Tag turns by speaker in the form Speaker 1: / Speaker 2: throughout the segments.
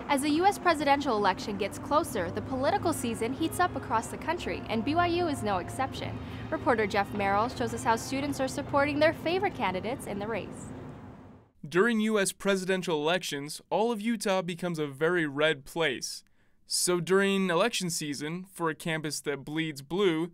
Speaker 1: As the U.S. presidential election gets closer, the political season heats up across the country, and BYU is no exception. Reporter Jeff Merrill shows us how students are supporting their favorite candidates in the race.
Speaker 2: During U.S. presidential elections, all of Utah becomes a very red place. So during election season, for a campus that bleeds blue,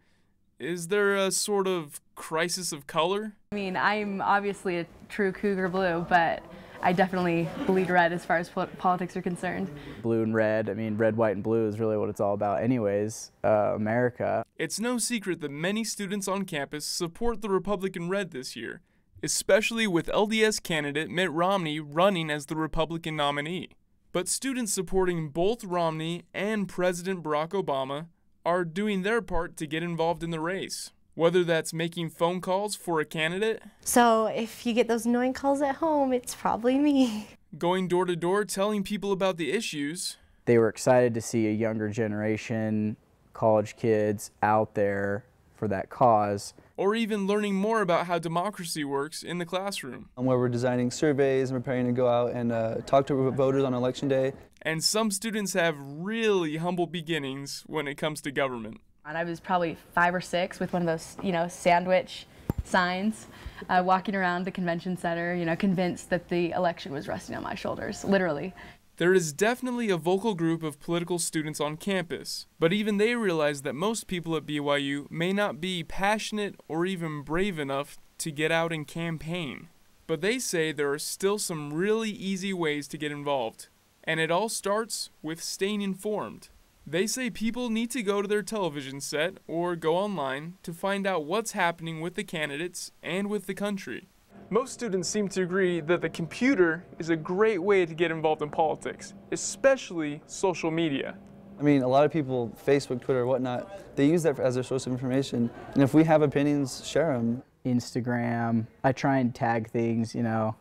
Speaker 2: is there a sort of crisis of color?
Speaker 3: I mean, I'm obviously a true Cougar Blue, but I definitely bleed red as far as politics are concerned.
Speaker 4: Blue and red, I mean, red, white, and blue is really what it's all about anyways, America.
Speaker 2: It's no secret that many students on campus support the Republican red this year, especially with LDS candidate Mitt Romney running as the Republican nominee. But students supporting both Romney and President Barack Obama are doing their part to get involved in the race, whether that's making phone calls for a candidate.
Speaker 5: So if you get those annoying calls at home, it's probably me.
Speaker 2: Going door to door telling people about the issues.
Speaker 4: They were excited to see a younger generation, college kids out there for that cause.
Speaker 2: Or even learning more about how democracy works in the classroom.
Speaker 6: Where we're designing surveys and preparing to go out and talk to voters on election day.
Speaker 2: And some students have really humble beginnings when it comes to government.
Speaker 3: And I was probably 5 or 6 with one of those, sandwich signs, walking around the convention center, convinced that the election was resting on my shoulders, literally.
Speaker 2: There is definitely a vocal group of political students on campus, but even they realize that most people at BYU may not be passionate or even brave enough to get out and campaign. But they say there are still some really easy ways to get involved, and it all starts with staying informed. They say people need to go to their television set or go online to find out what's happening with the candidates and with the country. Most students seem to agree that the computer is a great way to get involved in politics, especially social media.
Speaker 6: I mean, a lot of people, Facebook, Twitter, whatnot, they use that as their source of information. And if we have opinions, share them.
Speaker 4: Instagram, I try and tag things, A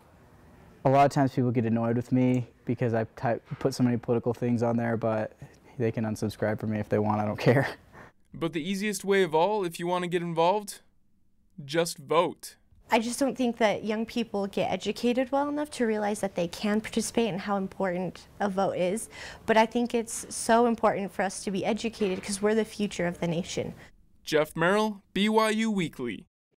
Speaker 4: lot of times people get annoyed with me because I put so many political things on there, but they can unsubscribe from me if they want, I don't care.
Speaker 2: But the easiest way of all, if you want to get involved, just vote.
Speaker 5: I just don't think that young people get educated well enough to realize that they can participate and how important a vote is. But I think it's so important for us to be educated because we're the future of the nation.
Speaker 2: Jeff Merrill, BYU Weekly.